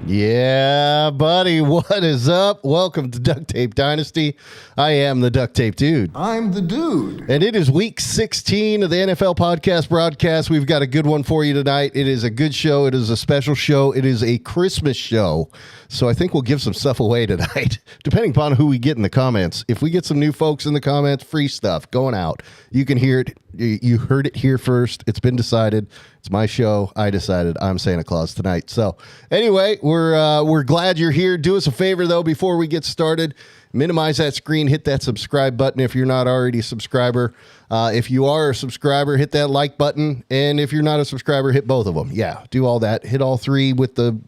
Yeah, buddy, what is up? Welcome to Duct Tape Dynasty. I am the Duct Tape Dude. I'm the dude. And it is week 16 of the NFL podcast broadcast. We've got a good one for you tonight. It is a good show. It is a special show. It is a Christmas show. So I think we'll give some stuff away tonight, depending upon who we get in the comments. If we get some new folks in the comments, free stuff going out. You can hear it. You heard it here first. It's been decided. It's my show. I decided I'm Santa Claus tonight. So anyway, we're glad you're here. Do us a favor, though, before we get started. Minimize that screen. Hit that subscribe button if you're not already a subscriber. If you are a subscriber, hit that like button. And if you're not a subscriber, hit both of them. Yeah, do all that. Hit all three with the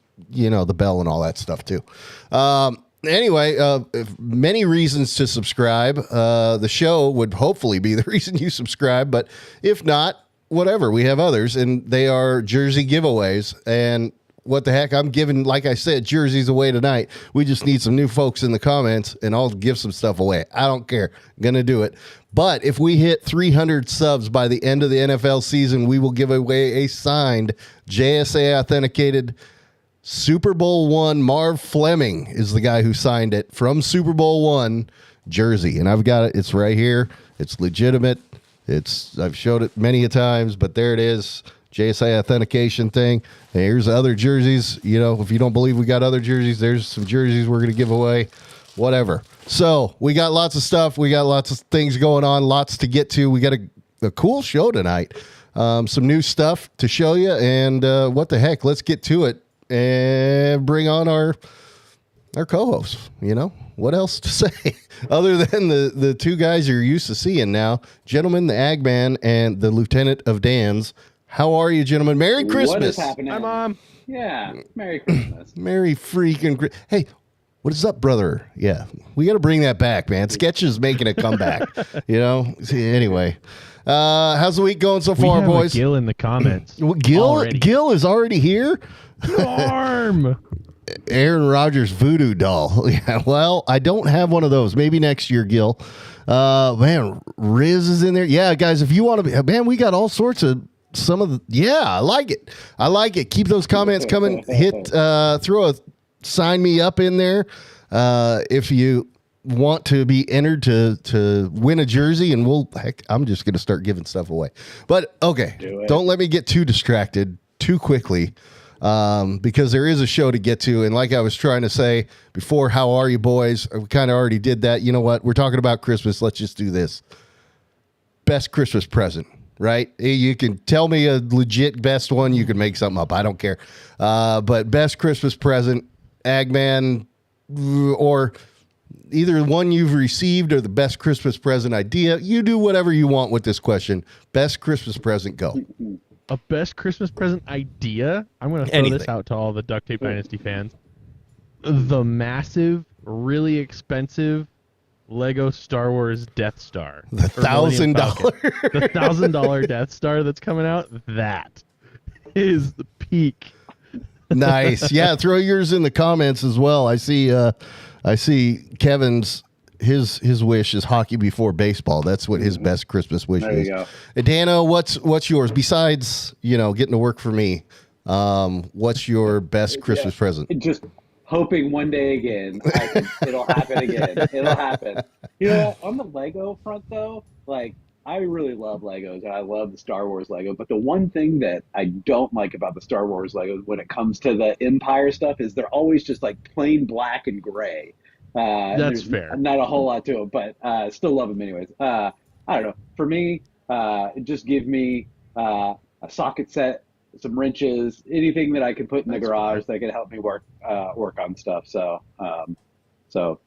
bell and all that stuff, too. Anyway, many reasons to subscribe. The show would hopefully be the reason you subscribe. But if not, whatever. We have others, and they are jersey giveaways. And what the heck? I'm giving, like I said, jerseys away tonight. We just need some new folks in the comments, and I'll give some stuff away. I don't care. Going to do it. But if we hit 300 subs by the end of the NFL season, we will give away a signed JSA authenticated Super Bowl I. Marv Fleming is the guy who signed it from Super Bowl I jersey. And I've got it. It's right here. It's legitimate. I've showed it many a times, but there it is. JSA authentication thing. And here's other jerseys. If you don't believe we got other jerseys, there's some jerseys we're going to give away. Whatever. So we got lots of stuff. We got lots of things going on. Lots to get to. We got a cool show tonight. Some new stuff to show you. And what the heck? Let's get to it and bring on our co-hosts. What else to say other than the two guys you're used to seeing now? Gentlemen, the Ag Man and the Lieutenant of Dan's. How are you, gentlemen? Merry Christmas. What is happening? Hi, Mom. Yeah, Merry Christmas. Merry freaking Hey, what is up, brother? Yeah, we got to bring that back, man. Sketch is making a comeback. Anyway, how's the week going so far, boys? Gil in the comments. Gil is already here? Arm. Aaron Rodgers voodoo doll. Yeah, well, I don't have one of those. Maybe next year, Gil. Man, Riz is in there. Yeah, guys, if you want to be, man, we got all sorts of I like it. Keep those comments coming. Throw a sign me up in there. If you want to be entered to win a jersey, and I'm just going to start giving stuff away. But okay, don't let me get too distracted too quickly. Because there is a show to get to. And like I was trying to say before, how are you, boys? We kind of already did that. You know what? We're talking about Christmas. Let's just do this. Best Christmas present, right? You can tell me a legit best one. You can make something up. I don't care. But best Christmas present, Agman, or either one you've received or the best Christmas present idea. You do whatever you want with this question. Best Christmas present, go. A best Christmas present idea? I'm going to throw this out to all the Duct Tape Dynasty fans. The massive, really expensive Lego Star Wars Death Star. The $1,000. The $1,000 Death Star that's coming out. That is the peak. Nice. Yeah, throw yours in the comments as well. I see Kevin's. His wish is hockey before baseball. That's what his best Christmas wish is. There you go. Dano, what's yours? Besides, getting to work for me, what's your best Christmas present? Just hoping one day again, it'll happen again. It'll happen. On the Lego front, though, I really love Legos, and I love the Star Wars Lego. But the one thing that I don't like about the Star Wars Legos when it comes to the Empire stuff is they're always just plain black and gray. That's fair. Not a whole lot to them, but still love them anyways. I don't know. For me, just give me a socket set, some wrenches, anything that I can put in the garage that can help me work on stuff. So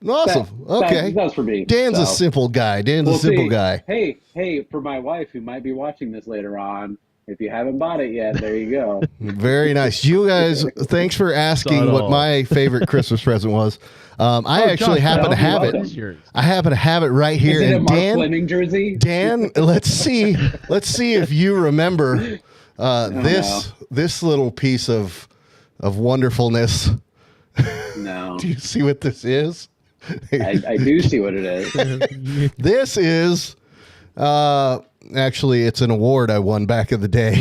awesome. Okay, that's for me. Dan's a simple guy. Guy. Hey, for my wife who might be watching this later on. If you haven't bought it yet, there you go. Very nice. You guys, thanks for asking what my favorite Christmas present was. I actually happen to have it. I happen to have it right here. Is it and a Mark Fleming jersey? Dan, let's see if you remember this little piece of wonderfulness. No. Do you see what this is? I do see what it is. This is Actually, it's an award I won back in the day.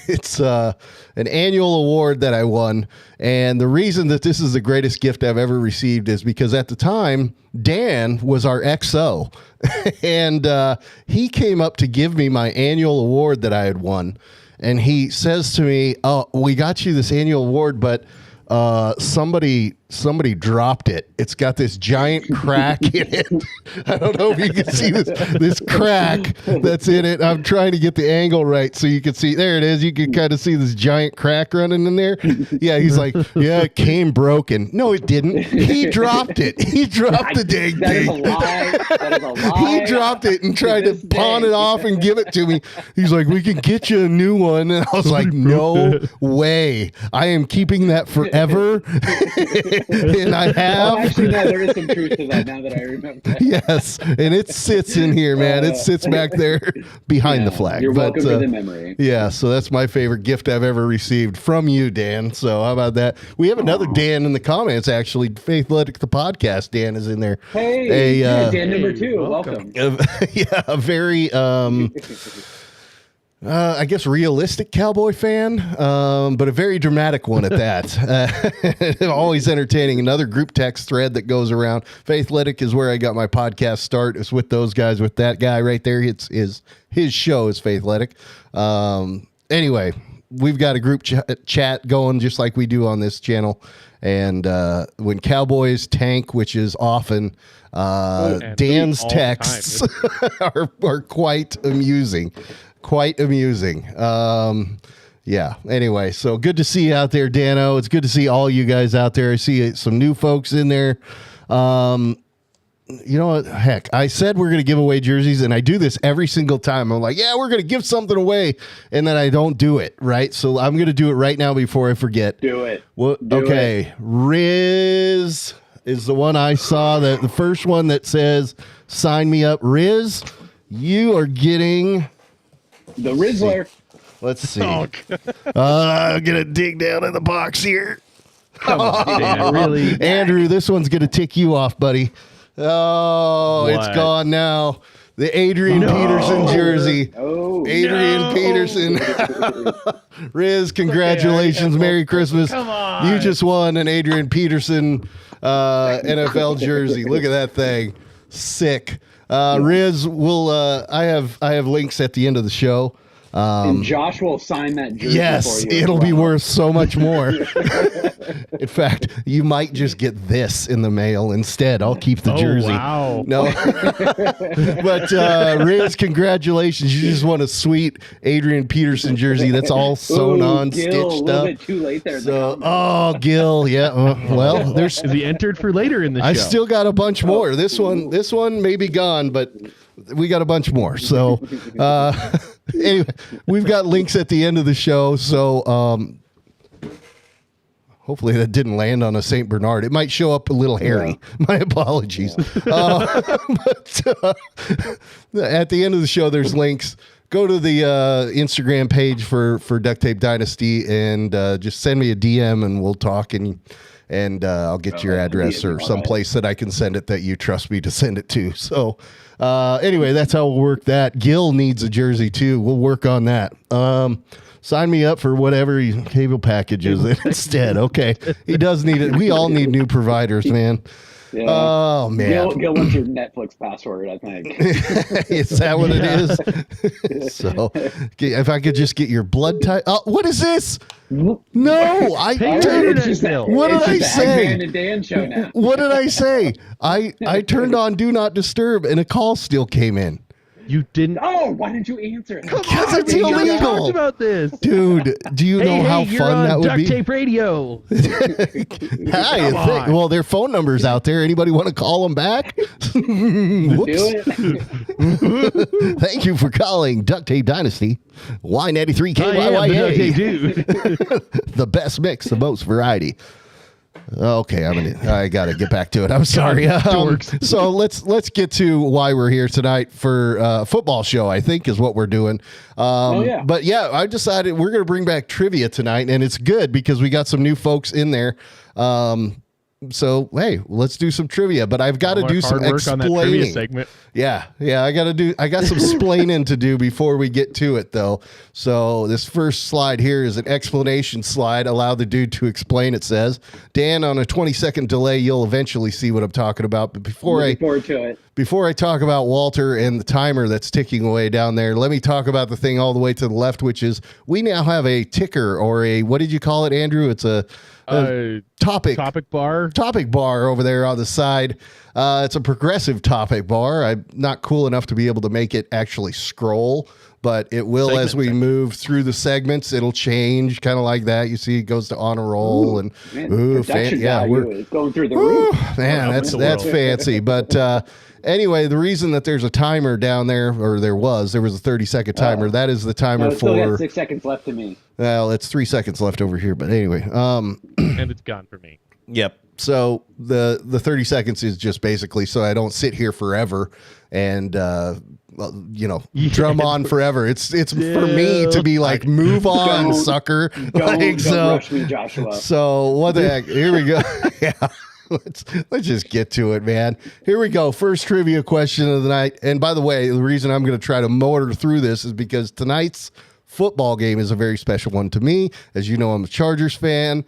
It's an annual award that I won. And the reason that this is the greatest gift I've ever received is because at the time, Dan was our XO. And he came up to give me my annual award that I had won. And he says to me, "Oh, we got you this annual award, but somebody dropped it. It's got this giant crack in it." I don't know if you can see this crack that's in it. I'm trying to get the angle right so you can see. There it is. You can kind of see this giant crack running in there. Yeah, he's like, "Yeah, it came broken." No, it didn't. He dropped it. He dropped the dang thing. That is a lie. That is a lie. He dropped it and tried to pawn it off and give it to me. He's like, "We can get you a new one." And I was like, "No way. I am keeping that forever." And I have. Oh, actually, no, there is some truth to that now that I remember. Yes, and it sits in here, man. It sits back there behind the flag. You're welcome to the memory. Yeah, so that's my favorite gift I've ever received from you, Dan. So how about that? We have another Dan in the comments, actually. Faithletic, the podcast. Dan is in there. Hey, Dan number 2. Welcome. Yeah, a very... I guess realistic cowboy fan, but a very dramatic one at that. Always entertaining. Another group text thread that goes around. Faithletic is where I got my podcast start. It's with those guys, with that guy right there. It's his show is Faithletic. Anyway, we've got a group chat going just like we do on this channel. And when Cowboys tank, which is often, Dan's texts are quite amusing. Quite amusing. Yeah. Anyway, so good to see you out there, Dano. It's good to see all you guys out there. I see some new folks in there. You know what? Heck, I said we're going to give away jerseys, and I do this every single time. I'm like, yeah, we're going to give something away, and then I don't do it, right? So I'm going to do it right now before I forget. Do it. Okay. Riz is the one I saw, the first one that says, "Sign me up." Riz, you are getting... The Rizzler. Let's see. I'm going to dig down in the box here. Come on, Dan, really? Andrew, this one's going to tick you off, buddy. Oh, What? It's gone now. The Adrian Peterson jersey. Oh, Adrian Peterson. Riz, congratulations. Merry Christmas. Come on. You just won an Adrian Peterson NFL jersey. Look at that thing. Sick. Riz, I have links at the end of the show. And Josh will sign that jersey Yes, for you. it'll be worth so much more. In fact, you might just get this in the mail instead. I'll keep the jersey. Wow. No. But Riz, congratulations. You just won a sweet Adrian Peterson jersey that's all sewn on, Gil, stitched a little up. bit too late there. So, Gil, yeah. Well, there's... Is he entered for later in the show? I still got a bunch more. This one may be gone, but we got a bunch more. So anyway, we've got links at the end of the show. So hopefully that didn't land on a St. Bernard. It might show up a little hairy. Yeah. My apologies. But at the end of the show, there's links. Go to the Instagram page for Duct Tape Dynasty and just send me a DM and we'll talk and I'll get your address or some place that I can send it that you trust me to send it to. So anyway, that's how we'll work that. Gil needs a jersey too. We'll work on that. Sign me up for whatever cable package is instead. Okay. He does need it. We all need new providers, man. Yeah. Oh, man. Gil wants your Netflix password, I think. Is that what it is? So if I could just get your blood type. Oh, what is this? No, what did I say? And Dan show now. What did I say? I turned on Do Not Disturb and a call still came in. You didn't. Oh, why didn't you answer it? Because it's illegal. We talked about this, dude. Do you know how fun that would be? Duct Tape Radio. Hi. Well, their phone number's out there. Anybody want to call them back? Do it. Thank you for calling Duct Tape Dynasty. Y93 KYYA. The best mix, the most variety. Okay, I got to get back to it. I'm sorry. So let's get to why we're here tonight for football show, I think is what we're doing. But yeah, I decided we're going to bring back trivia tonight, and it's good because we got some new folks in there. So hey, let's do some trivia, but I've got to do some explaining. Segment. Yeah, I got some splaining to do before we get to it though. So this first slide here is an explanation slide. Allow the dude to explain. It says, Dan, on a 20-second delay, you'll eventually see what I'm talking about. But before I talk about Walter and the timer that's ticking away down there, let me talk about the thing all the way to the left, which is we now have a ticker, or a, what did you call it, Andrew? It's a topic bar over there on the side. It's a progressive topic bar. I'm not cool enough to be able to make it actually scroll, but it will as we move through the segments. It'll change kind of like that. You see, it goes to on a roll. We're going through the roof. Man, that's fancy. But anyway, the reason that there's a timer down there, or there was a 30-second timer. That is the timer for. Still got 6 seconds left to me. Well, it's 3 seconds left over here, but anyway. And it's gone for me. Yep. So the 30 seconds is just basically so I don't sit here forever and drum on forever. It's for me to be like, move on, sucker. Don't rush me, Joshua. So what the heck? Here we go. Yeah. Let's just get to it, man. Here we go. First trivia question of the night. And by the way, the reason I'm going to try to motor through this is because tonight's football game is a very special one to me. As you know, I'm a Chargers fan.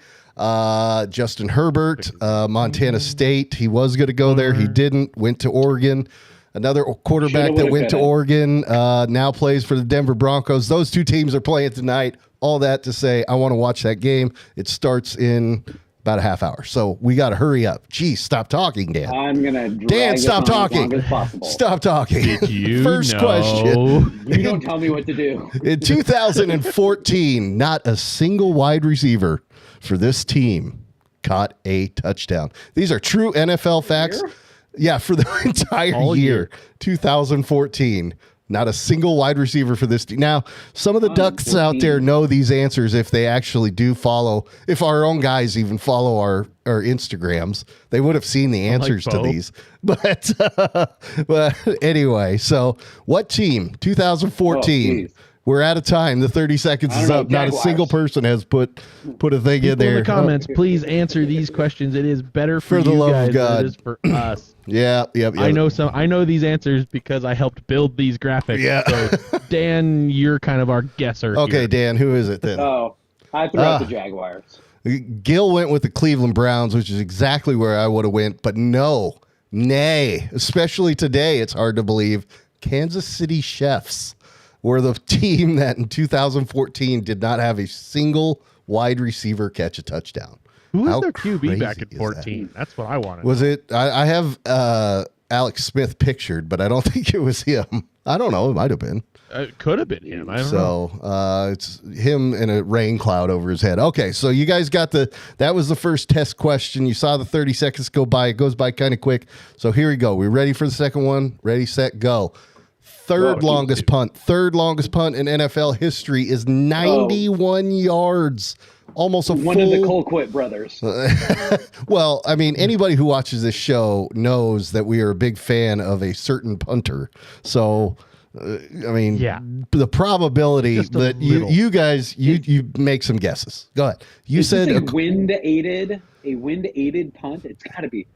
Justin Herbert, Montana State. He was going to go there. He didn't. Went to Oregon. Another quarterback that went to Oregon now plays for the Denver Broncos. Those two teams are playing tonight. All that to say, I want to watch that game. It starts in about a half hour. So we got to hurry up. Geez, stop talking, Dan. I'm going to Dan, stop talking. Stop talking. Did you First question. You don't tell me what to do. In 2014, not a single wide receiver for this team caught a touchdown. These are true NFL facts. Yeah, for the entire year. 2014. Not a single wide receiver for this team. Now, some of the Ducts out there know these answers if they actually do follow, if our own guys even follow our Instagrams, they would have seen the answers to these. But anyway, so what team? 2014. We're out of time. The 30 seconds is up. Not a single person has put a thing in there. In the comments, please answer these questions. It is better for the you love guys of God. than it is for us. Yep. I know these answers because I helped build these graphics. Yeah. So, Dan, you're kind of our guesser. Okay, here. Dan, who is it then? Oh, I threw out the Jaguars. Gil went with the Cleveland Browns, which is exactly where I would have went, but nay, especially today, it's hard to believe. Kansas City Chiefs were the team that in 2014 did not have a single wide receiver catch a touchdown. Who was their QB back in 14? That's what I wanted. Was it? I have Alex Smith pictured, but I don't think it was him. I don't know. It might have been. It could have been him. I don't know. So it's him in a rain cloud over his head. Okay, so you guys got that was the first test question. You saw the 30 seconds go by. It goes by kind of quick. So here we go. We ready for the second one? Ready, set, go. Third longest punt in NFL history is 91 yards. Almost one of the Colquitt brothers. Well, I mean, anybody who watches this show knows that we are a big fan of a certain punter. So, I mean, the probability that you guys make some guesses. Go ahead. You said a wind aided punt. It's got to be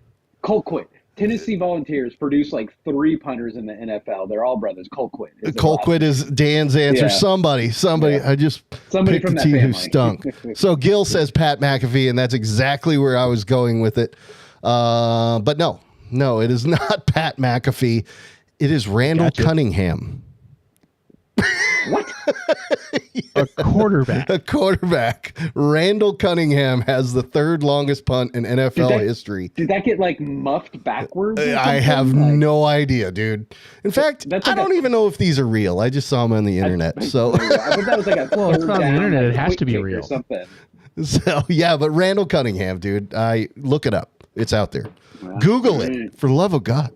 Colquitt. Tennessee Volunteers produce like 3 punters in the NFL. They're all brothers. Colquitt. Colquitt is Dan's answer. Yeah. Somebody. Yeah. I just picked the team who stunk. So Gil says Pat McAfee, and that's exactly where I was going with it. But no, it is not Pat McAfee. It is Randall Cunningham. What? A quarterback. Randall Cunningham has the third longest punt in NFL history. Did that get like muffed backwards? I have no idea, dude. In fact, I don't even know if these are real. I just saw them on the internet. So I thought that was like a it's on the internet. It has to be real. So yeah, but Randall Cunningham, dude. I look it up. It's out there. Google it, for the love of God.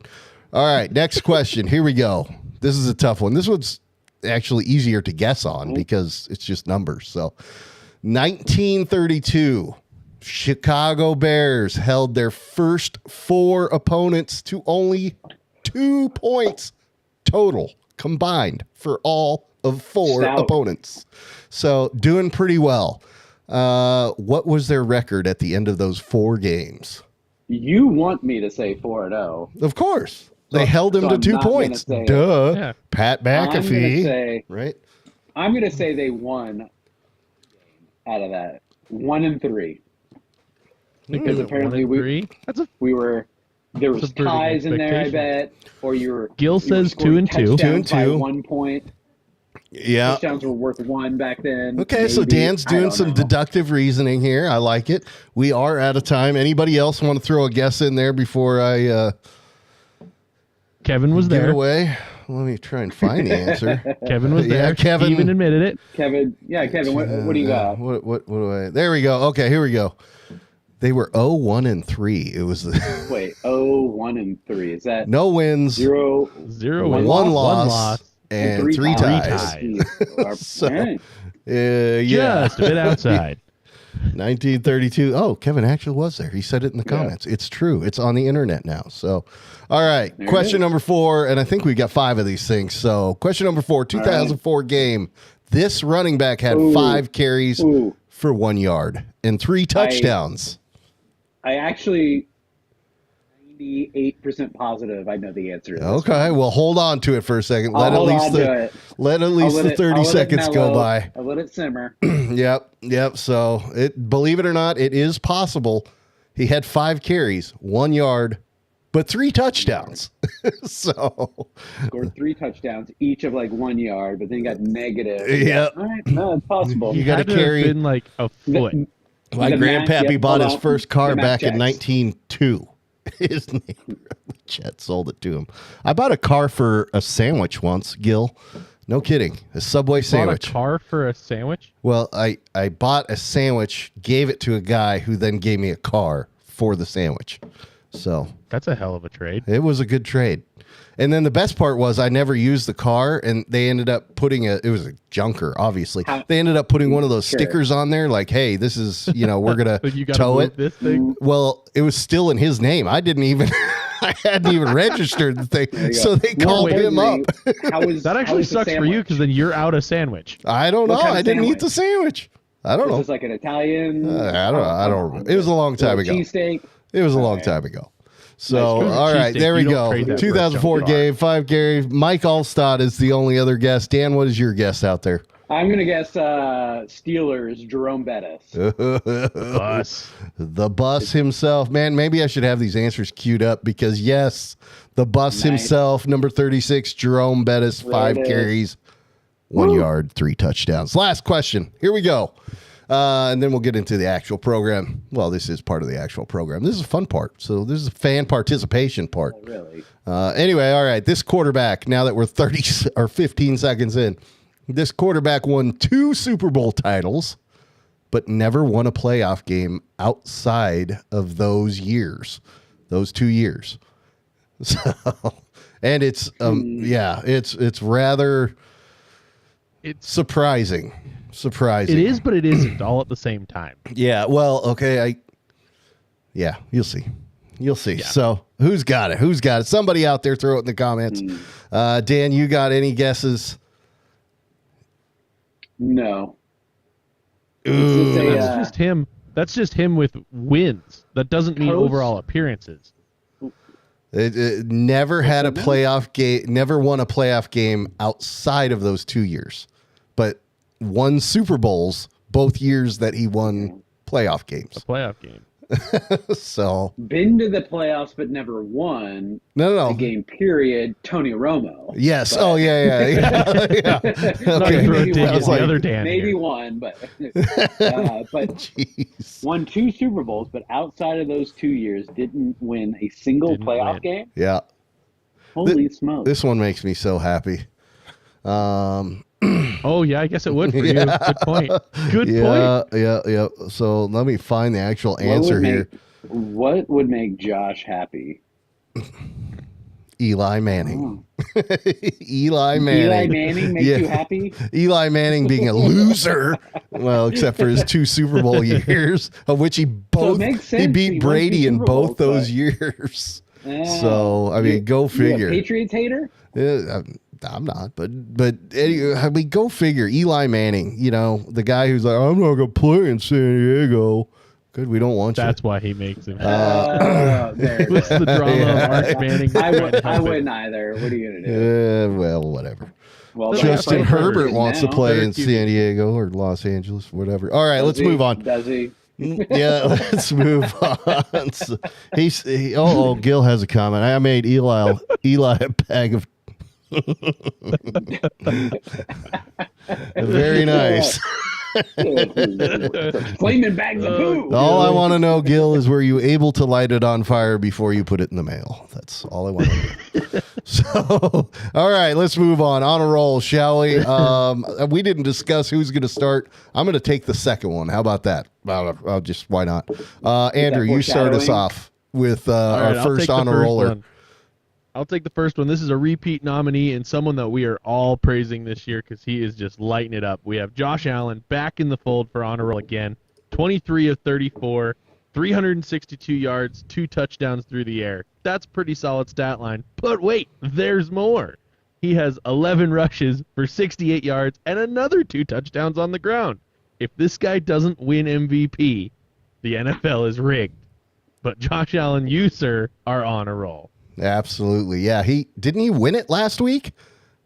All right, next question. Here we go. This is a tough one. This one's actually easier to guess on because it's just numbers. So 1932, Chicago Bears held their first 4 opponents to only 2 points total combined for all of 4 opponents. So doing pretty well. What was their record at the end of those 4 games? You want me to say 4-0. Of course. They held him to I'm 2 not gonna points. say it. Duh. Yeah. Pat McAfee. Right? Right? I'm going to say they won out of that. 1-3. Because apparently there was ties in there, I bet. Or Gil says 2-2. 2-2 by 2-2. 1 point. Yeah. Touchdowns were worth 1 back then. Okay, so maybe. Dan's doing some deductive reasoning here. I like it. We are out of time. Anybody else want to throw a guess in there before I Kevin was give it there. away? Let me try and find the answer. Kevin was Yeah, there. Kevin- He even admitted it. Kevin, what do you got? What do I? There we go. Okay, here we go. They were 0-1-3. It was Wait, 1-3. Is that no wins, 0? 0 One wins, loss, and three ties. So, Right. Yeah, Just a bit outside. 1932. Oh, Kevin actually was there. He said it in the comments. It's true. It's on the internet now. So, all right. There Question it is. number 4, and I think we got 5 of these things. So, question number 4, 2004 game. This running back had 5 carries for 1 yard and 3 touchdowns. I actually 98% positive I know the answer to this. Okay, well, hold on to it for a second. I'll Let at hold least on to it. let at I'll least let the it- 30 I'll let it seconds go mellow. by. I'll let it simmer. Yep. So, believe it or not, it is possible. He had 5 carries, 1 yard, but 3 touchdowns. So, Scored 3 touchdowns, each of like 1 yard, but then got negative. Yeah. All right, no, it's possible. You gotta Had to have carry- been like a foot. my The grandpappy Mac- bought hold his on. first car The Mac back in checks. 1902. His name, Chet sold it to him. I bought a car for a sandwich once, Gil. No kidding. A Subway Bought sandwich. a car for a sandwich? Well, I bought a sandwich, gave it to a guy who then gave me a car for the sandwich. So That's a hell of a trade. it was a good trade. And then the best part was I never used the car, and they ended up putting it was a junker, obviously. They ended up putting one of those Sure. stickers on there like, hey, this is, we're going So to you gotta tow move it. this thing? Well, it was still in his name. I didn't even, I hadn't even registered the thing. you go. So they More called him up. importantly, How was That how actually was the sucks for you sandwich? because then you're out a sandwich. I don't know. What kind of I didn't eat sandwich? the sandwich. I don't Was know. this like an Italian? I don't remember. It was a long time ago. Cheesesteak. It was a long time ago. So, Nice. all right, Cheesesteak. there we You don't go. trade that for a 2004 chunky game, 5 carries. Mike Allstott is the only other guest. Dan, what is your guess out there? I'm gonna guess Steelers. Jerome Bettis. Bus. The bus himself. Man, maybe I should have these answers queued up because, yes, the bus himself, number 36, Jerome Bettis, There 5 it is. carries, 1 yard, 3 touchdowns. Last question. Here we go. And then we'll get into the actual program. Well, this is part of the actual program. This is a fun part. So this is a fan participation part. Oh, really? Anyway, all right. This quarterback, now that we're 30 or 15 seconds in, this quarterback won 2 Super Bowl titles, but never won a playoff game outside of those years, those 2 years. So, and it's it's rather surprising. It is, but it isn't all at the same time. Yeah. Well, okay. You'll see. You'll see. Yeah. So who's got it? Who's got it? Somebody out there, throw it in the comments. Dan, you got any guesses? No. Ooh. That's just him. That's just him with wins. That doesn't mean Post- overall appearances. It never had a playoff game. Never won a playoff game outside of those 2 years, but won Super Bowls both years that he won playoff A games. playoff game. So Been to the playoffs but never won no. a game. Period. Tony Romo. Yes. But- Oh yeah. Not Okay. even Maybe rotating one. the other Dan. Maybe here. one, but Jeez. won 2 Super Bowls, but outside of those 2 years, didn't win a single Didn't playoff win. game. Yeah. Holy smokes! This one makes me so happy. Oh yeah, I guess it would for you. Good point. Good Yeah, point. yeah. So let me find the actual What answer would here. What would make Josh happy? Eli Manning. Oh. Eli Manning. Eli Manning makes you happy? Eli Manning being a loser. Well, except for his 2 Super Bowl years, of which he makes he sense. beat He won 2 Brady in Super both Bowls, those but- years. So I mean, go You a figure. Patriots hater? Yeah, I'm not, but anyway, I mean, go figure. Eli Manning, the guy who's like, I'm not gonna play in San Diego Good, we don't want That's why he makes him. There it What's is. the drama of Arch Manning? I wouldn't either. What are you gonna do? Well, whatever. Well, Justin Herbert wants to play in Third QB. San Diego or Los Angeles, whatever. All right, let's move on. Does he? Yeah, let's move on. So Gil has a comment. I made Eli a bag of. Very nice. Flaming bags of poo. All I want to know, Gil, is were you able to light it on fire before you put it in the mail? That's all I want to know. So, all right, let's move on. On a roll, shall we? We didn't discuss who's going to start. I'm going to take the second one. How about that? I'll just, why not? Andrew, you start us off with our first honor roller. I'll take the first one. This is a repeat nominee and someone that we are all praising this year because he is just lighting it up. We have Josh Allen back in the fold for honor roll again. 23 of 34, 362 yards, 2 touchdowns through the air. That's pretty solid stat line. But wait, there's more. He has 11 rushes for 68 yards and another 2 touchdowns on the ground. If this guy doesn't win MVP, the NFL is rigged. But Josh Allen, you, sir, are on a roll. Absolutely. Yeah. Didn't he win it last week?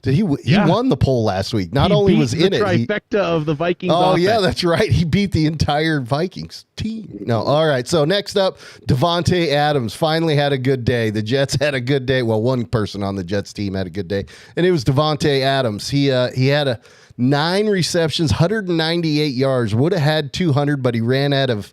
He won the poll last week. Not only was in it, trifecta of the Vikings. Oh, offense. yeah, that's right. He beat the entire Vikings team. No, all right. So next up, Davante Adams finally had a good day. The Jets had a good day. Well, one person on the Jets team had a good day, and it was Davante Adams. He had 9 receptions, 198 yards. Would have had 200, but he ran out of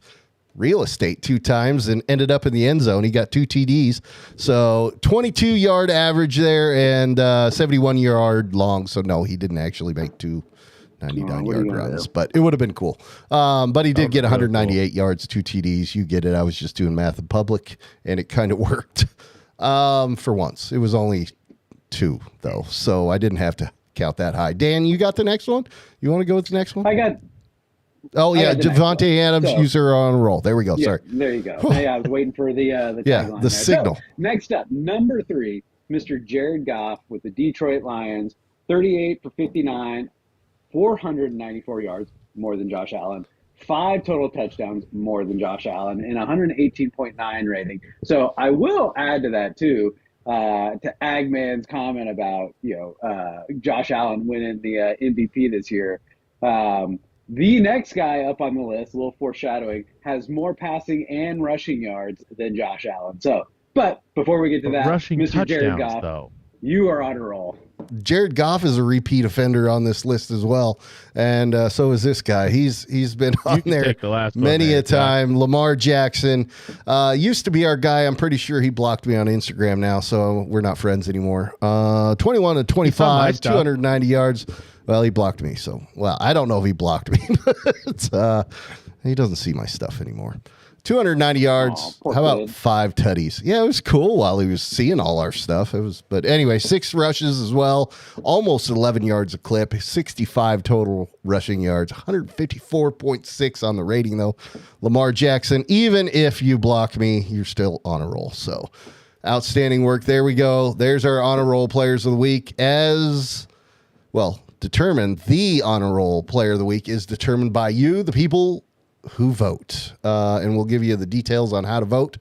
real estate 2 times and ended up in the end zone. He got 2 TDs. So 22-yard average there and 71-yard long. So, no, he didn't actually make 2 99-yard runs, but it would have been cool. But he did get 198 yards, 2 TDs. You get it. I was just doing math in public, and it kind of worked for once. It was only 2, though, so I didn't have to count that high. Dan, you got the next one? You want to go with the next one? I got. Oh, yeah, Davante Adams, user on a roll. There we go. Yeah, Sorry. There you go. Hey, I was waiting for the tagline there. signal. So, next up, number 3, Mr. Jared Goff with the Detroit Lions, 38 for 59, 494 yards, more than Josh Allen, 5 total touchdowns, more than Josh Allen, and 118.9 rating. So I will add to that, too, to Agman's comment about, Josh Allen winning the MVP this year. The next guy up on the list, a little foreshadowing, has more passing and rushing yards than Josh Allen. So, but before we get to that, rushing Mr. Jared touchdowns, Goff, though. you are on a roll. Jared Goff is a repeat offender on this list as well, and so is this guy. He's been on there many a time. Lamar Jackson used to be our guy. I'm pretty sure he blocked me on Instagram now, so we're not friends anymore. 21 to 25, 290 yards. Well, he blocked me, so I don't know if he blocked me, but he doesn't see my stuff anymore. 290 yards. How about 5 tutties? Yeah, it was cool while he was seeing all our stuff. But anyway, 6 rushes as well, almost 11 yards a clip, 65 total rushing yards, 154.6 on the rating though. Lamar Jackson, even if you block me, you're still on a roll. So outstanding work. There we go. There's our honor roll players of the week. Determined. The honor roll player of the week is determined by you, the people who vote. And we'll give you the details on how to vote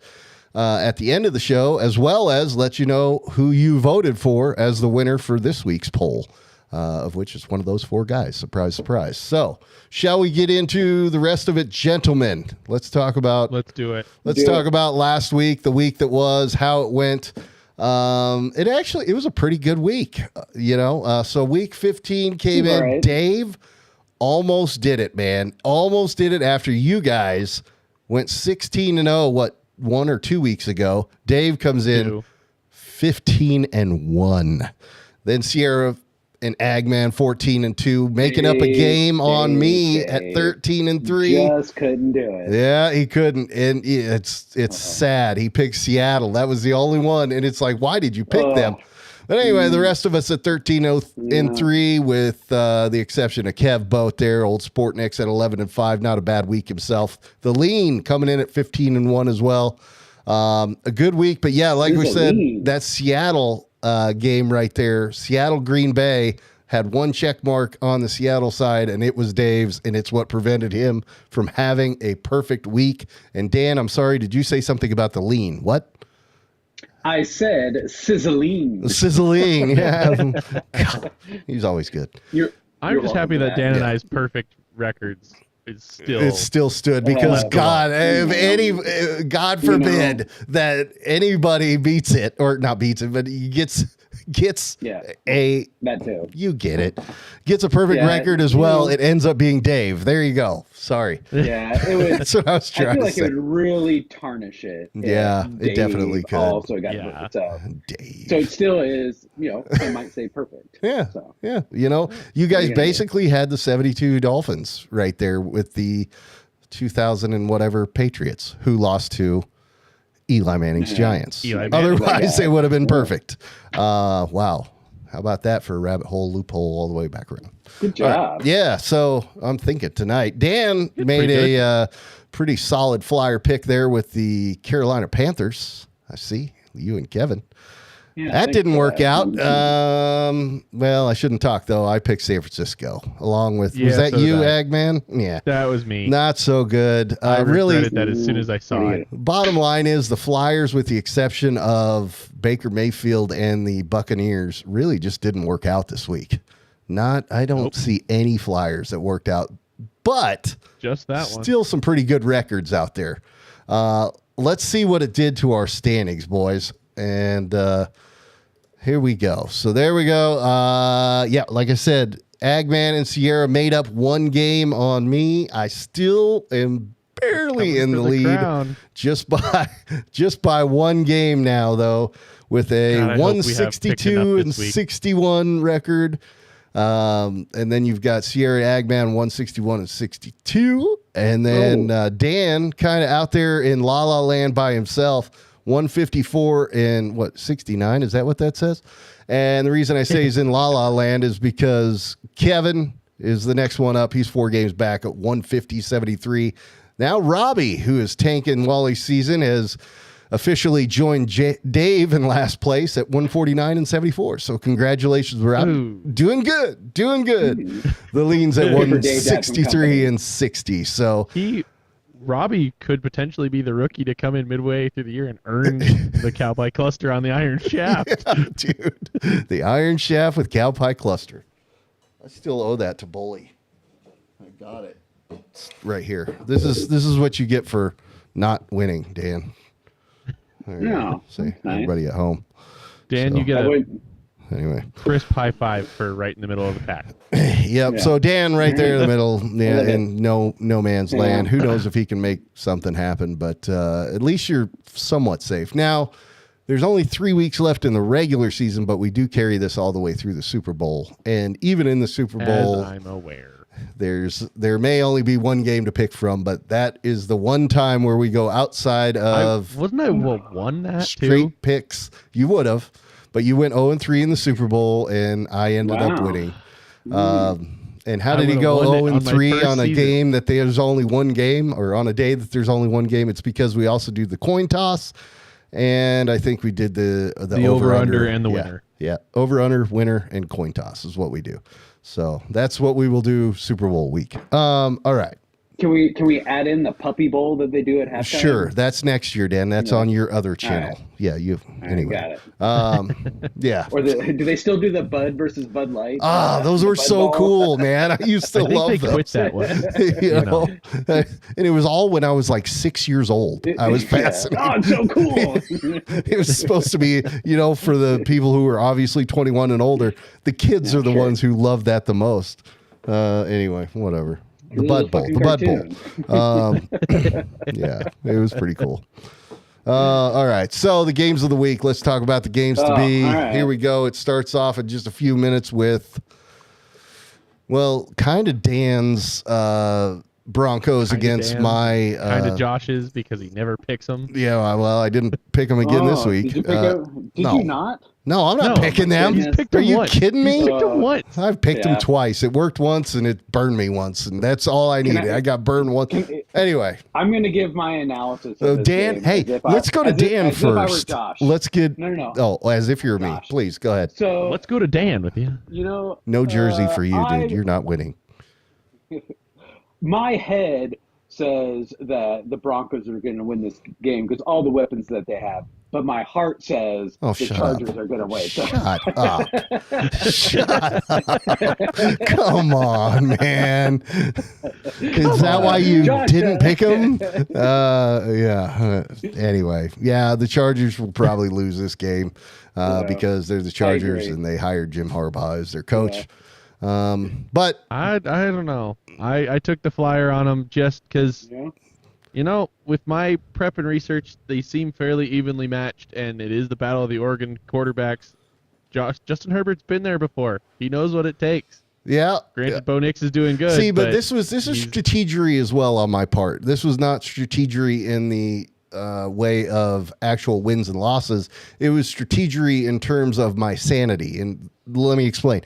at the end of the show, as well as let you know who you voted for as the winner for this week's poll, of which is one of those 4 guys. Surprise, surprise. So shall we get into the rest of it, gentlemen? Let's do it. Let's talk about last week, the week that was, how it went. It was a pretty good week, so week 15 came in. Right. Dave almost did it, man. Almost did it after you guys went 16-0, 1 or 2 weeks ago. Dave comes in 15-1. Then Sierra and Agman 14-2, making up a game on me at 13-3. Just couldn't do it. Yeah, he couldn't, and it's sad. He picked Seattle. That was the only one, and it's like, why did you pick them? But anyway, the rest of us at 13-3, with the exception of Kev Boat there, old Sportniks at 11-5. Not a bad week himself. The Lean coming in at 15-1 as well. A good week, but yeah, like we said, that Seattle game right there, Seattle Green Bay, had one check mark on the Seattle side, and it was Dave's, and it's what prevented him from having a perfect week. And Dan, I'm sorry, did you say something about the lean? What? I said sizzling. Sizzling, yeah. God, he's always good. I'm just happy that Dan and I's perfect records is still stood because God, if God forbid that anybody beats it, or not beats it, but he gets that too. You get it. Gets a perfect record as well. It ends up being Dave. There you go. Sorry. Yeah, it would. That's what I was trying to say. I feel like it would really tarnish it. Yeah, it definitely could. Also got perfect. So it still is, I might say perfect. Yeah. So. Yeah. You guys basically had the 72 Dolphins right there with the 2000 and whatever Patriots who lost to Eli Manning's Giants. Otherwise, they would have been perfect. Wow. How about that for a rabbit hole loophole all the way back around? Good job. Yeah, so I'm thinking tonight. Dan made a pretty solid flyer pick there with the Carolina Panthers. I see you and Kevin. Yeah, that didn't work out. Well, I shouldn't talk, though. I picked San Francisco along with, was that you, Agman? Yeah. That was me. Not so good. I regretted that as soon as I saw it. Bottom line is the Flyers, with the exception of Baker Mayfield and the Buccaneers, really just didn't work out this week. I don't see any Flyers that worked out, but just that one. Still some pretty good records out there. Let's see what it did to our standings, boys. And here we go. So there we go. Like I said, Agman and Sierra made up one game on me. I still am barely in the lead, just by one game now, though, with a 162 and 61 record. And then you've got Sierra Agman 161 and 62, and then Dan kind of out there in La La Land by himself. 154 and 69? Is that what that says? And the reason I say he's in La La Land is because Kevin is the next one up. He's 4 games back at 150-73. Now Robbie, who is tanking Wally's season, has officially joined Dave in last place at 149 and 74. So congratulations, Robbie. Doing good. The lean's at 163 and 60. So Robbie could potentially be the rookie to come in midway through the year and earn the Cowpie Cluster on the Iron Shaft. Yeah, dude. The Iron Shaft with Cowpie Cluster. I still owe that to Bully. I got it. It's right here. This is what you get for not winning, Dan. No. See, everybody at home. Dan, you get anyway, crisp high five for right in the middle of the pack. Yep. Yeah. So Dan right there in the middle, in no man's land. Who knows if he can make something happen, but at least you're somewhat safe. Now, there's only 3 weeks left in the regular season, but we do carry this all the way through the Super Bowl. And even in the Super Bowl, as I'm aware, there may only be one game to pick from, but that is the one time where we go outside of wasn't I won that straight too? Picks. You would have. But you went 0-3 in the Super Bowl, and I ended up winning. And how did he go 0-3 on a game that there's only one game, or on a day that there's only one game? It's because we also do the coin toss, and I think we did the over-under and the winner. Yeah, over-under, winner, and coin toss is what we do. So that's what we will do Super Bowl week. All right. Can we add in the Puppy Bowl that they do at halftime? Sure, that's next year, Dan. That's on your other channel. Right. Yeah, anyway. Got it. Yeah. Or do they still do the Bud versus Bud Light? Those were so cool, man. I used to love them. They quit that one. you know? And it was all when I was like 6 years old. I was fascinated. Oh, it's so cool. It was supposed to be, for the people who were obviously 21 and older. The kids are the ones who love that the most. Anyway, whatever. The Bud Bowl. Yeah, it was pretty cool. All right, so the games of the week. Let's talk about the games to be. Right. Here we go. It starts off in just a few minutes with, kind of Dan's Broncos against my... kind of Josh's, because he never picks them. Yeah, I didn't pick them again this week. Did you not? No, I'm not picking them. Are you kidding me? Picked them once. I've picked them twice. It worked once, and it burned me once, and that's all I needed. I got burned once. Anyway, I'm going to give my analysis. so Of this Dan, game hey, as if let's go to Dan as if I were first. Josh. Let's get No. Oh, as if you're Josh. me. Please go ahead. So Let's go to Dan with you. you know, No jersey for you, dude. You're not winning. My head says that the Broncos are going to win this game because all the weapons that they have. But my heart says the Chargers are going to win. So. Shut up. Shut up. Come on, man. Is that why you didn't pick them? Yeah. Anyway, yeah, the Chargers will probably lose this game because they're the Chargers and they hired Jim Harbaugh as their coach. Yeah. But I don't know. I took the flyer on them just because, you know, with my prep and research, they seem fairly evenly matched, and it is the battle of the Oregon quarterbacks. Justin Herbert's been there before. He knows what it takes. Yeah. Granted, Bo Nix is doing good. See, but this is strategery as well on my part. This was not strategery in the way of actual wins and losses. It was strategery in terms of my sanity. And let me explain.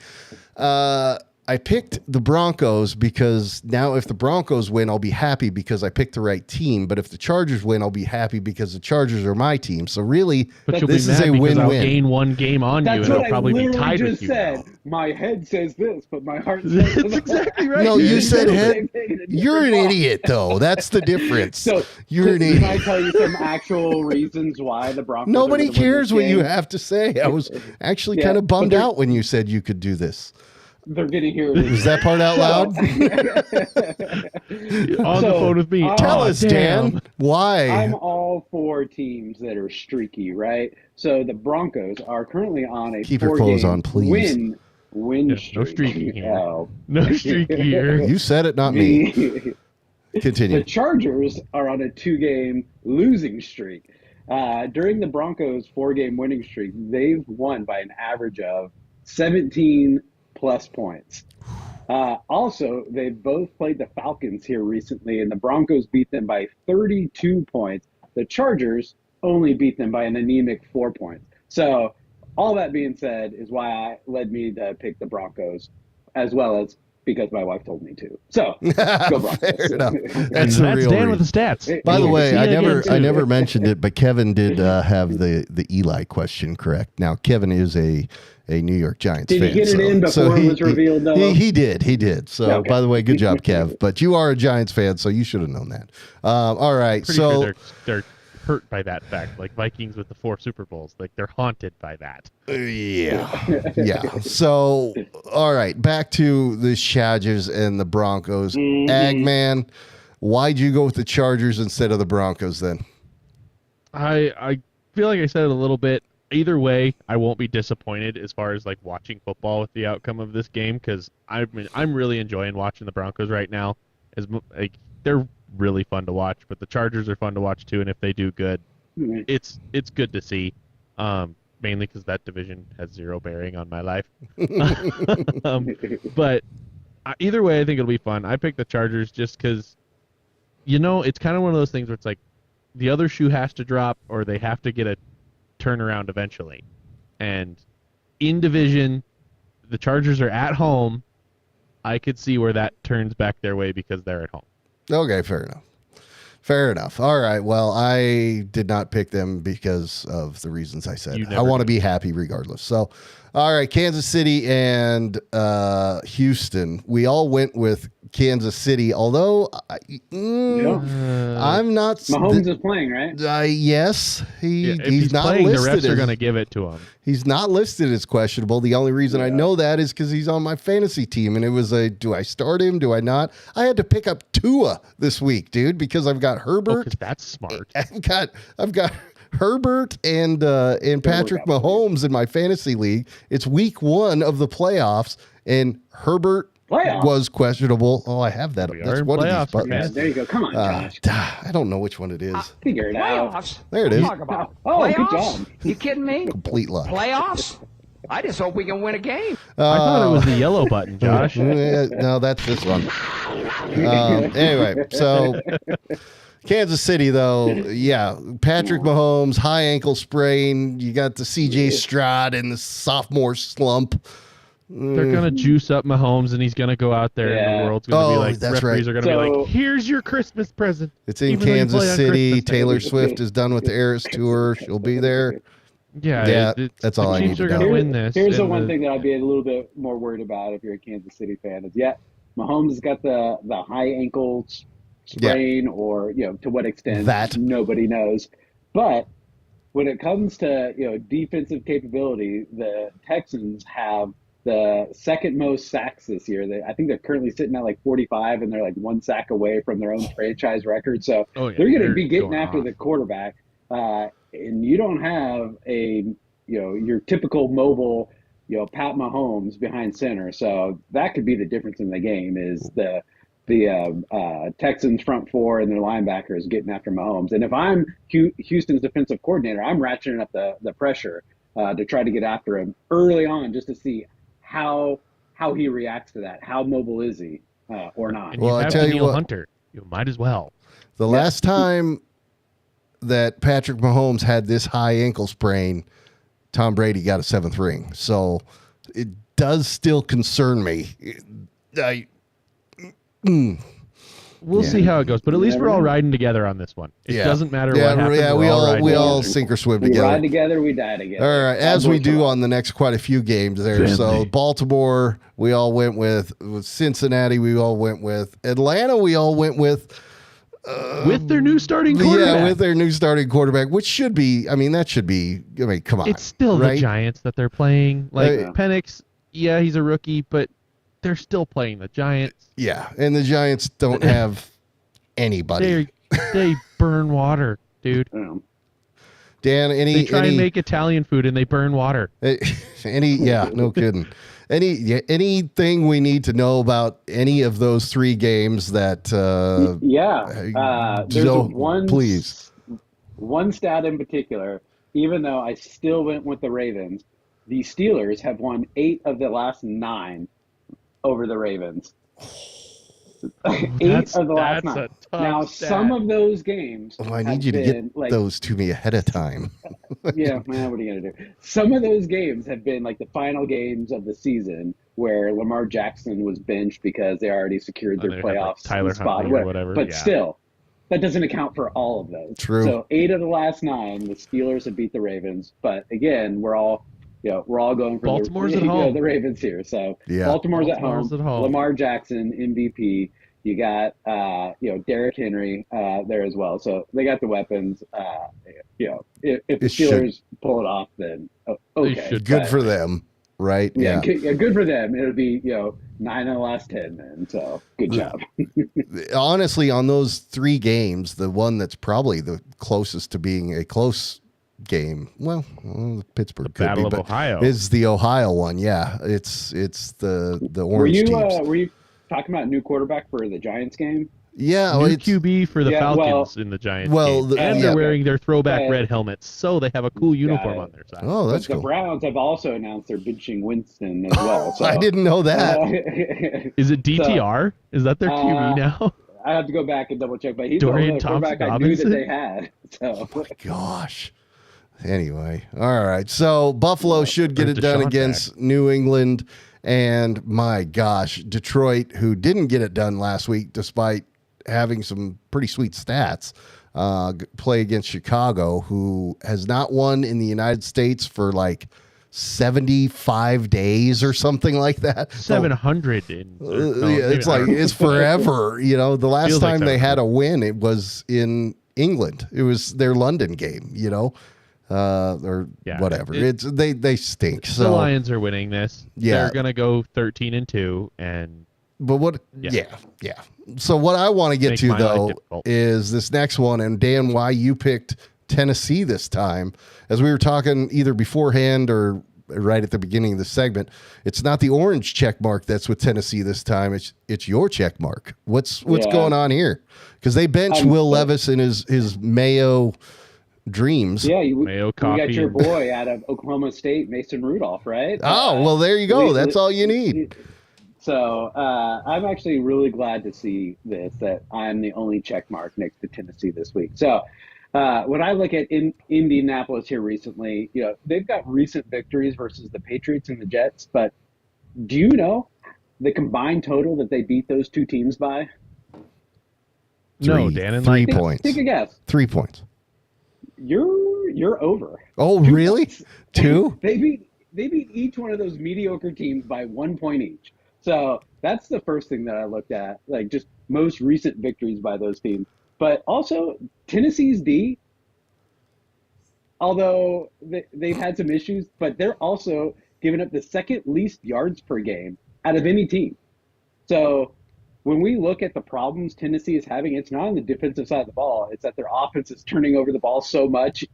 I picked the Broncos because now if the Broncos win, I'll be happy because I picked the right team. But if the Chargers win, I'll be happy because the Chargers are my team. So really, this is a win-win. I'll gain one game on you, and it'll probably be tied with you. Said. My head says this, but my heart says that's exactly right. No, you said head. You're an idiot, though. That's the difference. So you're an idiot. Can I tell you some actual reasons why the Broncos? Nobody cares what you have to say. I was actually kind of bummed out when you said you could do this. They're going to hear it. Is that part out loud? On the phone with me. Tell us, Dan. Why? I'm all for teams that are streaky, right? So the Broncos are currently on a keep your clothes on, please. Win streak. No streaking here. No streaking here. You said it, not me. Continue. The Chargers are on a 2-game losing streak. During the Broncos' 4-game winning streak, they've won by an average of 17 plus points. Also, they both played the Falcons here recently, and the Broncos beat them by 32 points. The Chargers only beat them by an anemic 4 points. So all that being said is why led me to pick the Broncos, as well as because my wife told me to. So go Broncos. Fair enough. That's real Dan with the stats. By the way, I never mentioned it, but Kevin did have the Eli question correct. Now Kevin is a New York Giants fan. Did he get it in before it was revealed, though? He did. So, okay. By the way, good job, Kev. But you are a Giants fan, so you should have known that. All right. Pretty sure they're hurt by that fact, like Vikings with the 4 Super Bowls. Like, they're haunted by that. Yeah. So, all right. Back to the Chargers and the Broncos. Mm-hmm. Agman, why'd you go with the Chargers instead of the Broncos then? I feel like I said it a little bit. Either way, I won't be disappointed as far as like watching football with the outcome of this game because I'm really enjoying watching the Broncos right now. They're really fun to watch, but the Chargers are fun to watch too. And if they do good, it's good to see. Mainly because that division has 0 bearing on my life. But either way, I think it'll be fun. I picked the Chargers just because, it's kind of one of those things where it's like the other shoe has to drop or they have to get a turnaround eventually. And in division, the Chargers are at home. I could see where that turns back their way because they're at home. Okay, fair enough. All right. Well, I did not pick them because of the reasons I said. I want to be happy regardless. So, all right, Kansas City and Houston. We all went with Kansas City, although I'm not. Mahomes is playing, right? Yes, he's not playing, listed. The refs are going to give it to him. He's not listed as questionable. The only reason I know that is because he's on my fantasy team, and it was do I start him? Do I not? I had to pick up Tua this week, dude, because I've got Herbert. That's smart. I've got Herbert and Patrick Mahomes in my fantasy league. It's week 1 of the playoffs, and Herbert was questionable. Oh, I have that. That's one of these buttons. Yeah, there you go. Come on, Josh. I don't know which one it is. Figure it out. There it is. Talk about good playoffs? job. You kidding me? Complete lie. Playoffs? I just hope we can win a game. I thought it was the yellow button, Josh. No, that's this one. Anyway, so Kansas City, though, yeah, Patrick Mahomes, high ankle sprain. You got the C.J. Stroud in the sophomore slump. They're gonna juice up Mahomes, and he's gonna go out there, and the world's gonna be like, that's referees right. are gonna be like, "Here's your Christmas present." It's in even though you play Kansas on City. Christmas Day. Taylor Swift is done with the Eras Tour. She'll be there. Yeah, that's all I need Chiefs to are know. gonna win this. Here's the and one thing that I'd be a little bit more worried about if you're a Kansas City fan is, Mahomes has got the high ankle sprain, or to what extent that nobody knows. But when it comes to defensive capability, the Texans have the second most sacks this year. I think they're currently sitting at like 45, and they're like one sack away from their own franchise record. So they're going to be getting after the quarterback, and you don't have your typical mobile Pat Mahomes behind center. So that could be the difference in the game, is the Texans front four and their linebackers getting after Mahomes. And if I'm Houston's defensive coordinator, I'm ratcheting up the pressure to try to get after him early on, just to see how he reacts to that. How mobile is he or not? And well, you have I tell you Daniel what, Hunter. You might as well. The last time that Patrick Mahomes had this high ankle sprain, Tom Brady got a 7th ring. So it does still concern me. We'll see how it goes, but at least we're all riding together on this one. It doesn't matter what happens. Yeah, we all sink or swim together. We ride together, we die together. All right, as we do on the next quite a few games there. So Baltimore, we all went with Cincinnati, we all went with Atlanta, we all went with their new starting quarterback. Yeah, with their new starting quarterback, which should be, come on. It's still the Giants that they're playing. Penix, he's a rookie, but they're still playing the Giants. Yeah, and the Giants don't have anybody. They burn water, dude. Dan, they try and make Italian food and they burn water. No kidding. Anything we need to know about any of those 3 games that? There's one stat in particular. Even though I still went with the Ravens, the Steelers have won 8 of the last 9 over the Ravens. 8 of the last 9. Now, some of those games. Oh, I need you to get those to me ahead of time. Yeah, man, what are you gonna do? Some of those games have been like the final games of the season, where Lamar Jackson was benched because they already secured their playoff spot, or whatever. But still, that doesn't account for all of those. True. So 8 of the last 9, the Steelers have beat the Ravens. But again, we're all going for Baltimore's at home. The Ravens here. So yeah. Baltimore's at home. Lamar Jackson, MVP. You got Derrick Henry there as well. So they got the weapons. If the Steelers pull it off, then okay. Good for them, right? Yeah, good for them. It'll be 9 of the last 10 then. So good job. Honestly, on those 3 games, the one that's probably the closest to being a close game, Pittsburgh the Battle of Ohio is the Ohio one. Yeah, it's the orange teams. Were you talking about new quarterback for the Giants game? Yeah, new QB for the Falcons in the Giants game. And they're wearing their throwback red helmets, so they have a cool uniform on their side. Oh, that's cool. The Browns have also announced they're benching Winston as well. So, I didn't know that. Is it DTR? Is that their QB now? I have to go back and double check, but he's Dorian the only quarterback I knew that they had. So. Oh my gosh. Anyway, all right. So Buffalo should get it done against New England. And my gosh, Detroit, who didn't get it done last week, despite having some pretty sweet stats, play against Chicago, who has not won in the United States for like 75 days or something like that. 700. It's forever. The last time they had a win, it was in England. It was their London game, or whatever. They stink. So the Lions are winning this. Yeah. They're gonna go 13-2, and but what? Yeah. So what I want to get to though is this next one, and Dan, why you picked Tennessee this time? As we were talking either beforehand or right at the beginning of the segment, it's not the orange check mark that's with Tennessee this time. It's your check mark. What's going on here? Because they benched Will Levis in his Mayo dreams. Yeah, we got your boy out of Oklahoma State, Mason Rudolph, right? Oh, well, there you go. That's all you need. So I'm actually really glad to see that I'm the only check mark next to Tennessee this week. So when I look at Indianapolis here recently, they've got recent victories versus the Patriots and the Jets, but Do you know the combined total that they beat those two teams by? No, Dan, and 3 like, points. Take a guess. 3 points. You're over. Oh, 2 really? points. 2? They beat each one of those mediocre teams by 1 point each. So that's the first thing that I looked at, like just most recent victories by those teams. But also Tennessee's D, although they've had some issues, but they're also giving up the second least yards per game out of any team. So when we look at the problems Tennessee is having, it's not on the defensive side of the ball. It's that their offense is turning over the ball so much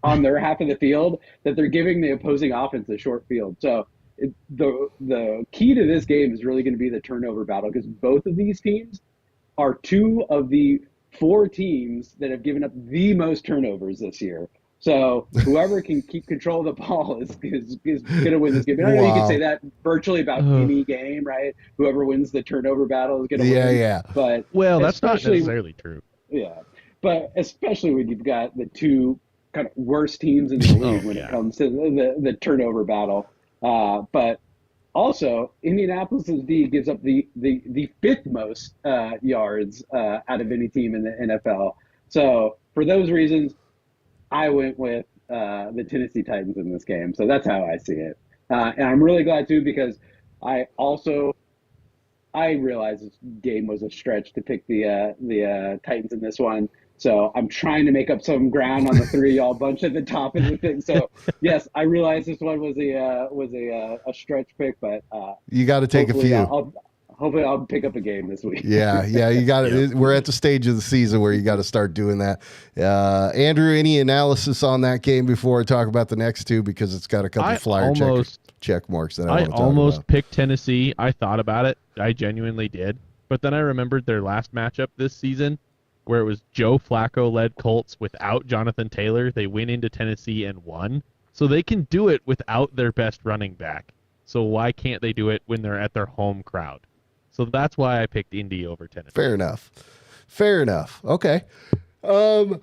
on their half of the field that they're giving the opposing offense a short field. So the key to this game is really going to be the turnover battle, because both of these teams are 2 of the 4 teams that have given up the most turnovers this year. So whoever can keep control of the ball is going to win this game. And I know you can say that virtually about any game, right? Whoever wins the turnover battle is going to win. Yeah. But that's not necessarily true. Yeah, but especially when you've got the 2 kind of worst teams in the league when it comes to the turnover battle. But also, Indianapolis's D gives up the 5th most yards out of any team in the NFL. So for those reasons, I went with the Tennessee Titans in this game. So that's how I see it. And I'm really glad, too, because I realized this game was a stretch to pick the Titans in this one. So I'm trying to make up some ground on the 3 of y'all bunch at the top of the thing. So yes, I realized this one was a stretch pick, but you got to take a few. Hopefully I'll pick up a game this week. Yeah, you got it. We're at the stage of the season where you got to start doing that. Andrew, any analysis on that game before I talk about the next 2, because it's got a couple check marks that I want to talk about. I almost picked Tennessee. I thought about it. I genuinely did. But then I remembered their last matchup this season, where it was Joe Flacco-led Colts without Jonathan Taylor. They went into Tennessee and won. So they can do it without their best running back. So why can't they do it when they're at their home crowd? So that's why I picked Indy over Tennessee. Fair enough. Okay. I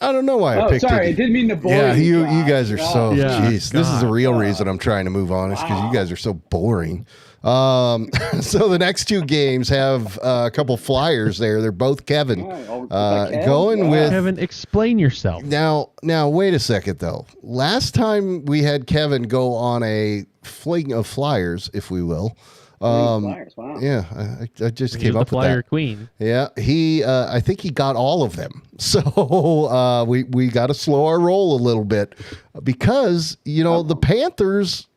don't know why I picked sorry, it. I didn't mean to bore you. You guys are so, jeez. This is the real God. reason I'm trying to move on, is because you guys are so boring. So the next 2 games have a couple flyers there. They're both Kevin. Going with Kevin, explain yourself. Now, wait a second, though. Last time we had Kevin go on a fling of flyers, if we will. Flyers, wow. Yeah, I just came up with that. Flyer queen. Yeah, I think he got all of them. So we got to slow our roll a little bit, because the Panthers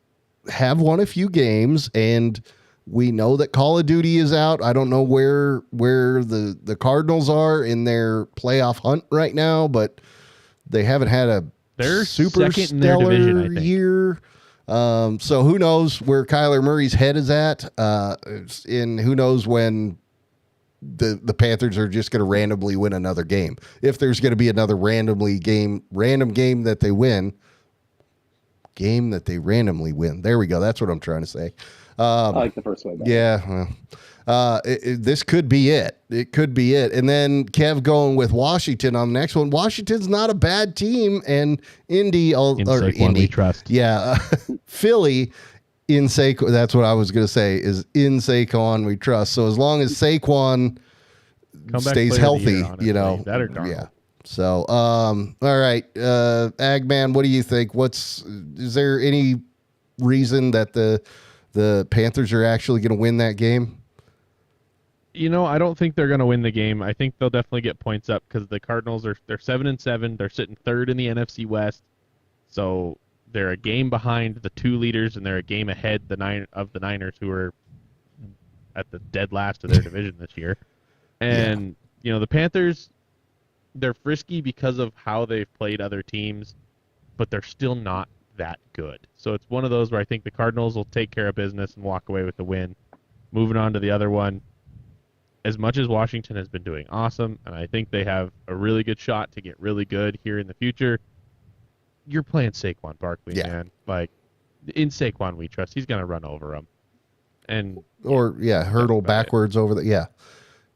have won a few games, and we know that Call of Duty is out. I don't know where the Cardinals are in their playoff hunt right now, but they haven't had They're super second in their division, I think. year. So who knows where Kyler Murray's head is at, and who knows when the Panthers are just going to randomly win another game. If there's going to be another random game that they win, randomly win. There we go. That's what I'm trying to say. I like the first way better. Yeah. This could be it. It could be it. And then Kev going with Washington on the next one. Washington's not a bad team, and Indy, we trust. Yeah, Philly in Saquon. That's what I was going to say. Is in Saquon we trust. So as long as Saquon stays healthy, that or Darnold. Yeah. So, all right, Agman, what do you think? Is there any reason that the Panthers are actually going to win that game? I don't think they're going to win the game. I think they'll definitely get points up, because the Cardinals they're 7-7. They're sitting 3rd in the NFC West, so they're a game behind the 2 leaders, and they're a game ahead the Niners, who are at the dead last of their division this year. And the Panthers, they're frisky because of how they've played other teams, but they're still not that good. So it's one of those where I think the Cardinals will take care of business and walk away with the win. Moving on to the other one, as much as Washington has been doing awesome, and I think they have a really good shot to get really good here in the future, you're playing Saquon Barkley, man. Like, in Saquon we trust. He's going to run over him. Hurdle backwards over the,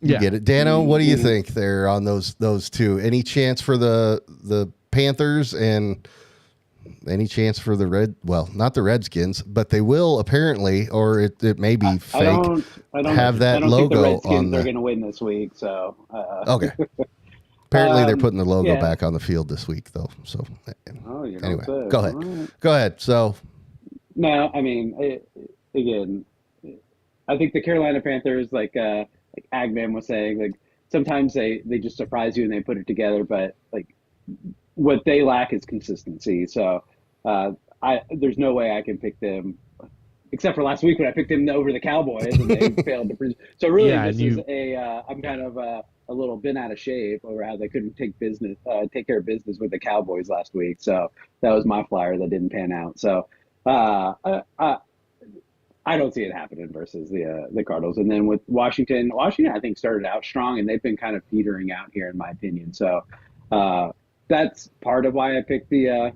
You get it. Dano, what do you think there on those 2? Any chance for the Panthers? And any chance for the not the Redskins, but they will apparently, or it may be fake. I don't have that I don't logo think the Redskins on the. are going to win this week. So Okay. Apparently, they're putting the logo yeah. back on the field this week, though. So, anyway, say. go ahead. Right. Go ahead. So, no, I mean, again, I think the Carolina Panthers, like Agman was saying, like sometimes they just surprise you and they put it together, but like what they lack is consistency. So, there's no way I can pick them. Except for last week when I picked him over the Cowboys and they failed to. So really, this is I'm kind of a little bent out of shape over how they couldn't take care of business with the Cowboys last week. So that was my flyer that didn't pan out. So I don't see it happening versus the Cardinals. And then with Washington I think started out strong and they've been kind of petering out here in my opinion. So that's part of why I picked the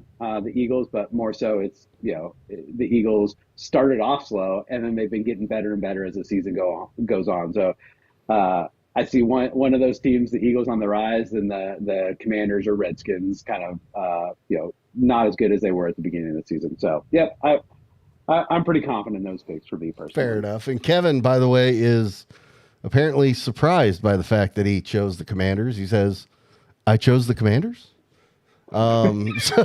Eagles, but more so it's the Eagles started off slow and then they've been getting better and better as the season goes on. So I see one of those teams, the Eagles on the rise, and the Commanders or Redskins kind of not as good as they were at the beginning of the season. So I'm pretty confident in those picks for me personally. Fair enough. And Kevin, by the way, is apparently surprised by the fact that he chose the Commanders. He says, "I chose the Commanders." So,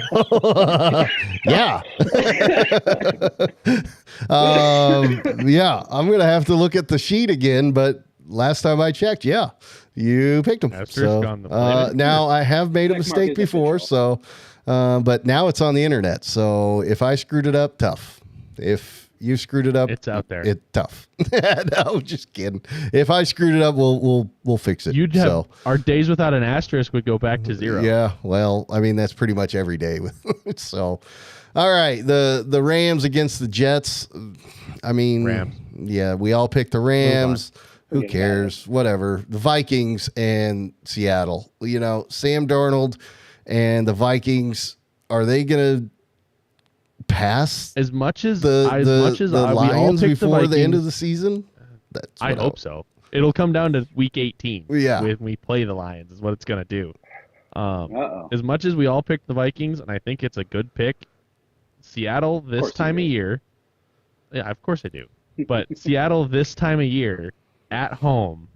yeah. Yeah, I'm going to have to look at the sheet again, but last time I checked, yeah, you picked them. So, now I have made a mistake before, so, but now it's on the internet. So if I screwed it up, tough. If you screwed it up, it's out there. It's tough. No, just kidding. If I screwed it up, we'll fix it. Our days without an asterisk would go back to 0. Yeah, well, I mean that's pretty much every day with so. All right, the Rams against the Jets. I mean, Rams. Yeah, we all picked the Rams. Who cares? Whatever. The Vikings and Seattle. Sam Darnold and the Vikings. Are they gonna pass as much as the Lions before the end of the season? I hope so. It'll come down to week 18 when we play the Lions is what it's going to do. As much as we all picked the Vikings, and I think it's a good pick, Seattle this time of year, yeah, of course I do, but Seattle this time of year at home,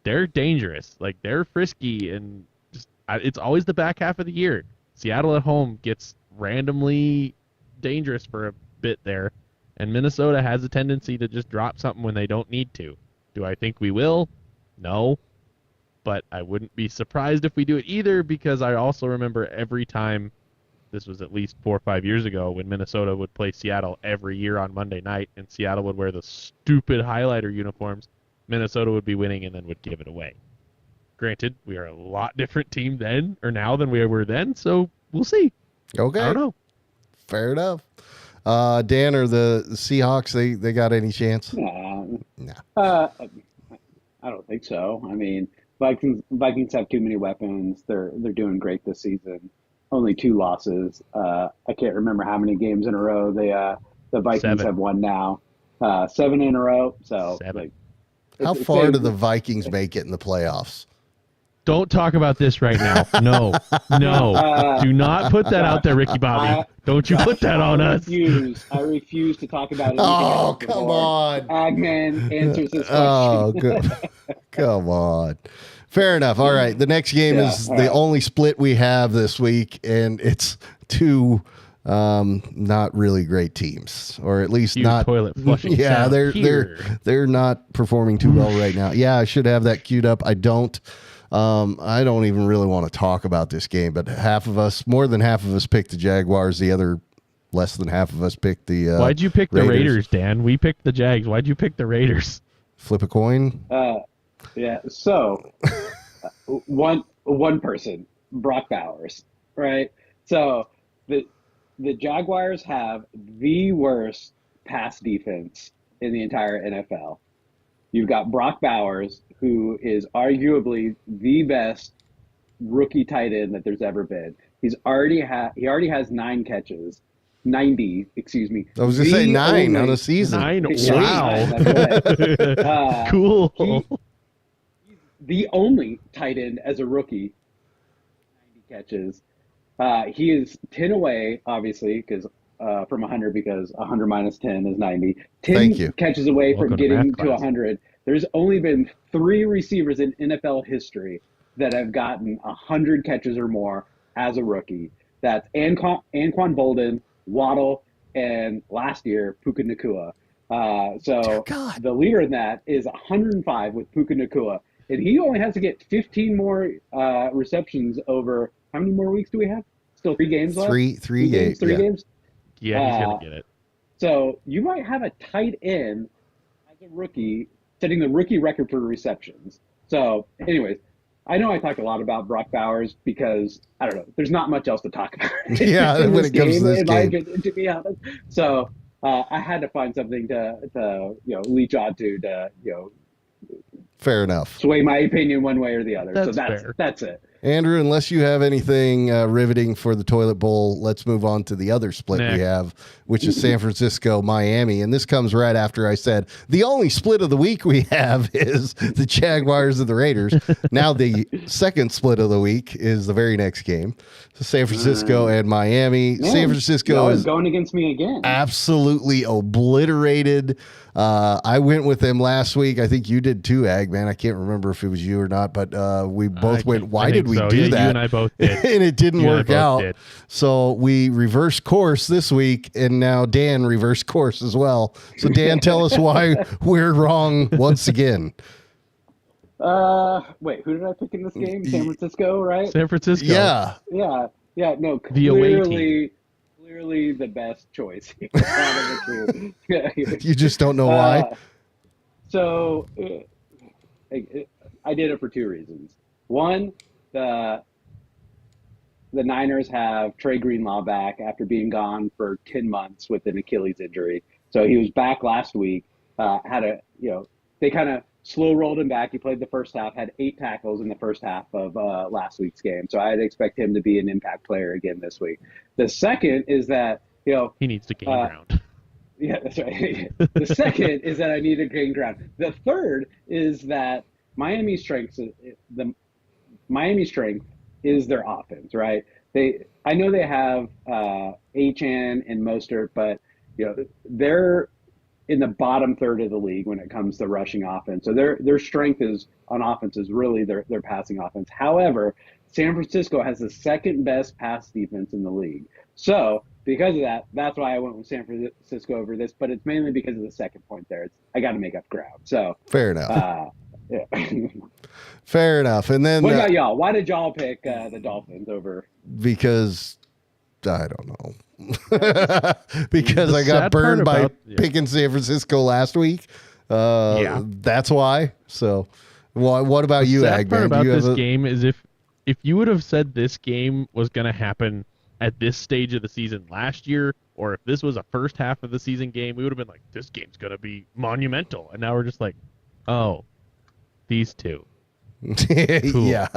they're dangerous. Like, they're frisky, and it's always the back half of the year. Seattle at home gets randomly dangerous for a bit there, and Minnesota has a tendency to just drop something when they don't need to. Do I think we will? No, but I wouldn't be surprised if we do it either, because I also remember every time, this was at least 4 or 5 years ago, when Minnesota would play Seattle every year on Monday night and Seattle would wear the stupid highlighter uniforms, Minnesota would be winning and then would give it away. Granted, we are a lot different team now than we were then, so we'll see. Okay. I don't know. Fair enough. Dan, are the Seahawks, they got any chance? No. I don't think so. I mean, Vikings have too many weapons. They're doing great this season. Only 2 losses. I can't remember how many games in a row the Vikings 7. have won now. 7 in a row. So 7. How far do the Vikings make it in the playoffs? Don't talk about this right now. No. Do not put that out there, Ricky Bobby. Don't you put that on us. I refuse to talk about it. Oh, come on. Agman answers this question. Oh, good. Come on. Fair enough. All right. The next game is the only split we have this week, and it's 2 not really great teams, or at least not toilet flushing. Yeah, they're not performing too well right now. Yeah, I should have that queued up. I don't. I don't even really want to talk about this game, but more than half of us picked the Jaguars. The other less than half of us picked the Why'd you pick Raiders. The Raiders, Dan? We picked the Jags. Why'd you pick the Raiders? Flip a coin? Yeah. So one person, Brock Bowers, right? So the Jaguars have the worst pass defense in the entire NFL. You've got Brock Bowers, who is arguably the best rookie tight end that there's ever been. He already has 90 catches. I was going to say 9 on a season. 9? Yeah, wow. Cool. He's the only tight end as a rookie, 90 catches. He is 10 away, obviously, because from 100, because 100 minus 10 is 90. 10 catches away from getting to 100. There's only been 3 receivers in NFL history that have gotten 100 catches or more as a rookie. That's Anquan Bolden, Waddle, and last year, Puka Nacua. So the leader in that is 105 with Puka Nacua. And he only has to get 15 more receptions over, how many more weeks do we have? Still 3 games left? Three games. 3 games? Yeah, he's going to get it. So you might have a tight end as a rookie, setting the rookie record for receptions. So anyways, I know I talked a lot about Brock Bowers because, I don't know, there's not much else to talk about. Yeah, when it comes to this game. To be honest. So I had to find something to leech onto to, fair enough. Sway my opinion one way or the other. That's That's it. Andrew, unless you have anything riveting for the toilet bowl, let's move on to the other split we have, which is San Francisco, Miami. And this comes right after I said the only split of the week we have is the Jaguars and the Raiders. Now the second split of the week is the very next game. So San Francisco and Miami. Man, San Francisco is going against me again. Absolutely obliterated. I went with them last week. I think you did too, Ag, man. I can't remember if it was you or not, but we both went, why did we do that? You and I both did. And it didn't work out. So we reversed course this week, and now Dan reversed course as well. So Dan, tell us why we're wrong once again. Wait, who did I pick in this game? San Francisco, right? San Francisco. Yeah. No, The away team. Clearly the best choice out of the two. You just don't know why? So I did it for 2 reasons. One, the Niners have Trey Greenlaw back after being gone for 10 months with an Achilles injury. So he was back last week. They kind of slow rolled him back. He played the first half, had 8 tackles in the first half of last week's game. So I'd expect him to be an impact player again this week. The second is that, he needs to gain ground. Yeah, that's right. The second is that I need to gain ground. The third is that Miami's strength is their offense, right? I know they have Achane and Mostert, but they're in the bottom third of the league when it comes to rushing offense. So their strength on offense is really their passing offense. However, San Francisco has the second best pass defense in the league. So because of that, that's why I went with San Francisco over this, but it's mainly because of the second point there. I got to make up ground. So fair enough. Yeah. Fair enough. And then what about y'all? Why did y'all pick the Dolphins over? Because I don't know. Because I got burned by picking San Francisco last week. That's why. So, what about you, Ag? The sad part about this game is if you would have said this game was going to happen at this stage of the season last year, or if this was a first half of the season game, we would have been like, this game's going to be monumental. And now we're just like, oh, these two. Yeah.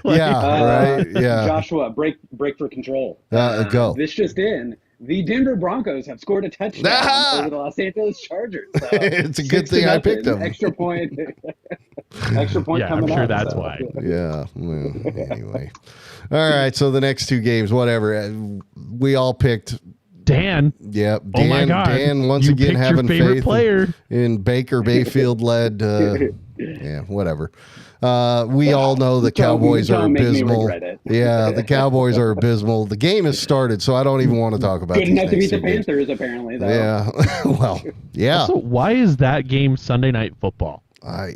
Right. Yeah. Joshua, break for control. Go. This just in. The Denver Broncos have scored a touchdown over the Los Angeles Chargers. So it's a good thing I picked them. Extra point. Yeah, coming I'm sure up, that's so. why. Yeah. Well, anyway. All right. So the next 2 games, whatever. We all picked. Dan. Yeah. Dan, Oh my God. Dan once You again picked having your favorite faith player. in Baker Mayfield led. Yeah, whatever. We all know the Cowboys are abysmal. Yeah, the Cowboys are abysmal. The game has started, so I don't even want to talk about it. Good enough to beat the Panthers, apparently, though. Yeah. Well, yeah. So why is that game Sunday Night Football?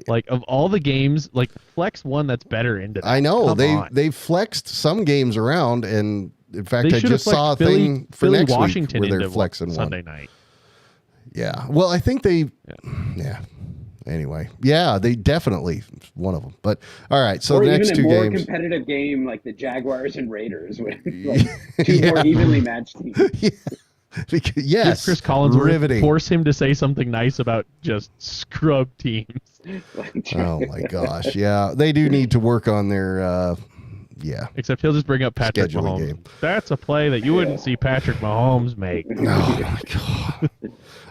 Like, of all the games, like, flex one that's better into that. I know. Come They flexed some games around, and in fact, They I should just have saw a flexed thing for Philly, next Washington week where they're into flexing Sunday one. night. Yeah. Well, I think they. Yeah. Anyway, yeah, they definitely one of them. But all right, so or the next even 2 a more games, competitive game like the Jaguars and Raiders with like 2 more evenly matched teams. Yeah. Because, yes, Chris Collins riveting. would force him to say something nice about just scrub teams. Oh my gosh, yeah, they do need to work on their. Yeah. Except he'll just bring up Patrick Scheduling Mahomes. game. That's a play that you wouldn't see Patrick Mahomes make. Oh my god.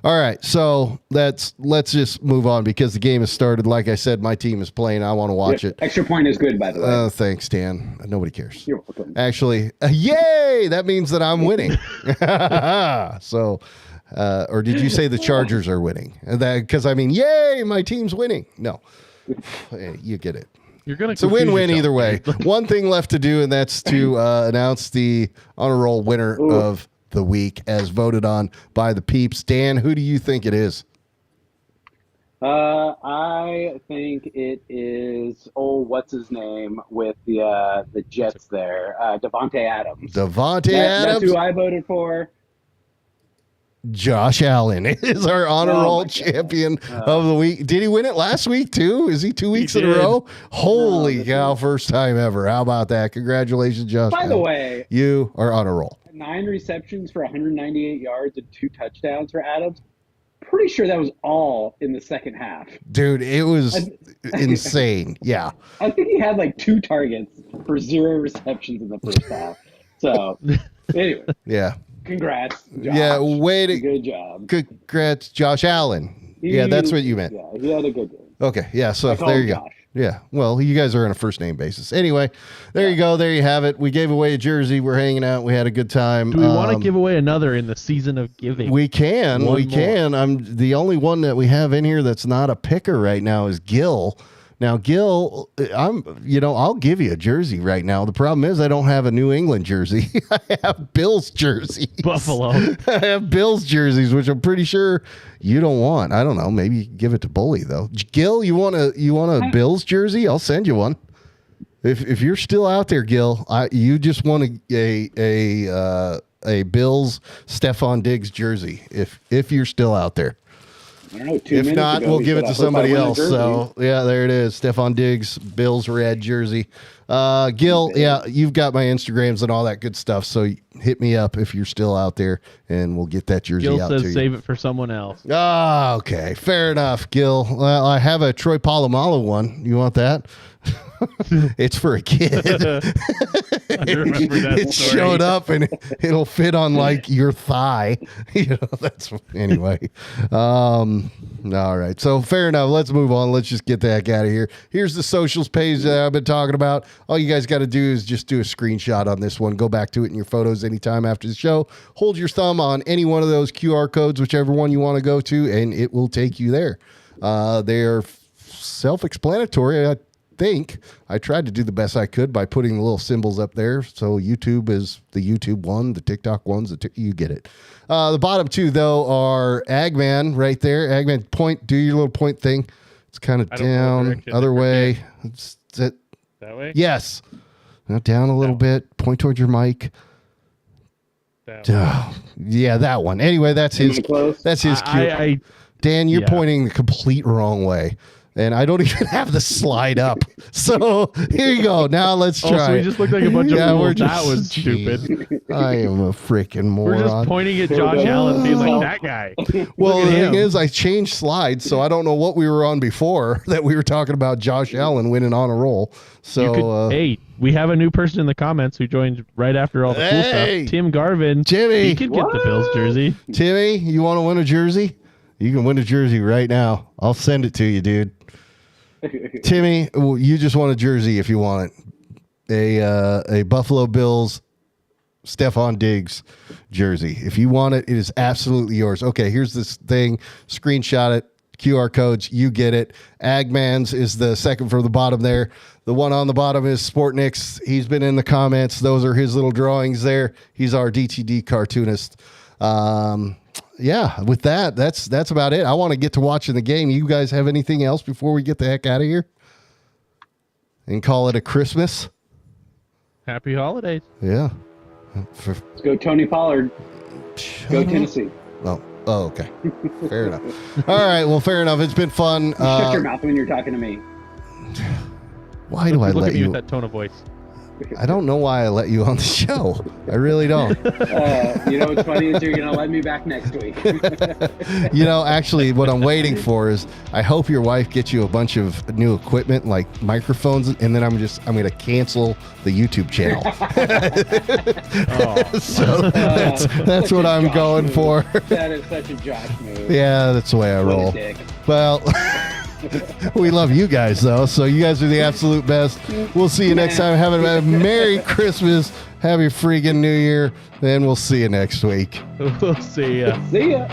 All right, so let's just move on because the game has started. Like I said, my team is playing. I want to watch it. Extra point is good, by the way. Thanks, Dan. Nobody cares. You're welcome. Actually, yay! That means that I'm winning. So, or did you say the Chargers are winning? Because I mean, yay! My team's winning. No, you get it. You're gonna. It's a win-win either way. One thing left to do, and that's to announce the honor roll winner of the week as voted on by the peeps. Dan, who do you think it is? I think it is what's his name with the Jets there, Devontae Adams. Adams. That's who I voted for. Josh Allen is our honor roll champion of the week. Did he win it last week too? Is he 2 weeks in a row? Holy cow, first time ever. How about that? Congratulations, Josh. By the way, you are honor roll. 9 receptions for 198 yards and 2 touchdowns for Adams. Pretty sure that was all in the second half. Dude, it was insane. Yeah. I think he had like 2 targets for 0 receptions in the first half. So, anyway. Yeah. Congrats, Josh. Yeah, good job. Congrats, Josh Allen. Yeah, that's what you meant. Yeah, he had a good game. Okay, yeah, so there you go. Yeah, well, you guys are on a first name basis. Anyway, there you go. There you have it. We gave away a jersey. We're hanging out. We had a good time. Do we want to give away another in the season of giving? We can. Can. I'm the only one that we have in here that's not a picker right now is Gil. Now, Gil, I'll give you a jersey right now. The problem is I don't have a New England jersey. I have Bills jerseys. Buffalo. I have Bills jerseys, which I'm pretty sure you don't want. I don't know. Maybe give it to Bully though. Gil, you want a Bills jersey? I'll send you one. If you're still out there, Gil, you just want a Bills Stephon Diggs jersey. If you're still out there. I don't know, if not, we'll give it to somebody else. So, yeah, there it is. Stephon Diggs, Bills red jersey. Gil, yeah, you've got my Instagrams and all that good stuff. So hit me up if you're still out there, and we'll get that jersey out to you. Gil says save it for someone else. Ah, okay. Fair enough, Gil. Well, I have a Troy Polamalu one. You want that? It's for a kid. I remember that it story. Showed up and it'll fit on like your thigh. That's anyway. All right. So fair enough. Let's move on. Let's just get the heck out of here. Here's the socials page that I've been talking about. All you guys got to do is just do a screenshot on this one. Go back to it in your photos anytime after the show. Hold your thumb on any one of those QR codes, whichever one you want to go to, and it will take you there. They're self-explanatory. I think I tried to do the best I could by putting the little symbols up there. So YouTube is the YouTube one, the TikTok ones, you get it. The bottom two though are Agman right there. Agman, do your little point thing. It's kind of down, other way. That way? Yes. Now down a little bit. Point towards your mic. Yeah, that one. Anyway, that's his. That's his cue. Dan, you're pointing the complete wrong way. And I don't even have the slide up. So here you go. Now let's try. So we just looked like a bunch of fools. That was stupid. I am a freaking moron. We're just pointing at Josh Allen being like, that guy. Well, the thing is, I changed slides, so I don't know what we were on before that we were talking about Josh Allen winning on a roll. So, hey, we have a new person in the comments who joined right after all the cool stuff. Tim Garvin. Timmy. He could get the Bills jersey. Timmy, you want to win a jersey? You can win a jersey right now. I'll send it to you, dude. Timmy, you just want a jersey if you want it. A Buffalo Bills Stephon Diggs jersey. If you want it, it is absolutely yours. Okay, here's this thing. Screenshot it. QR codes. You get it. Agman's is the second from the bottom there. The one on the bottom is Sportnick's. He's been in the comments. Those are his little drawings there. He's our DTD cartoonist. Yeah, with that, that's about it. I want to get to watching the game. You guys have anything else before we get the heck out of here and call it a Christmas? Happy holidays. Yeah. Let's go Tony Pollard. Go Tennessee. Oh, okay. Fair enough. All right. Well, fair enough. It's been fun. Shut your mouth when you're talking to me. Why do I look let at me you? With that tone of voice. I don't know why I let you on the show. I really don't. You know what's funny is you're going to let me back next week. Actually, what I'm waiting for is I hope your wife gets you a bunch of new equipment like microphones, and then I'm going to cancel the YouTube channel. So that's what I'm going for. That is such a Josh move. Yeah, that's the way I roll. Well, we love you guys, though, so you guys are the absolute best. We'll see you next time. Have a Merry Christmas. Happy freaking New Year. Then we'll see you next week. We'll see ya. See ya.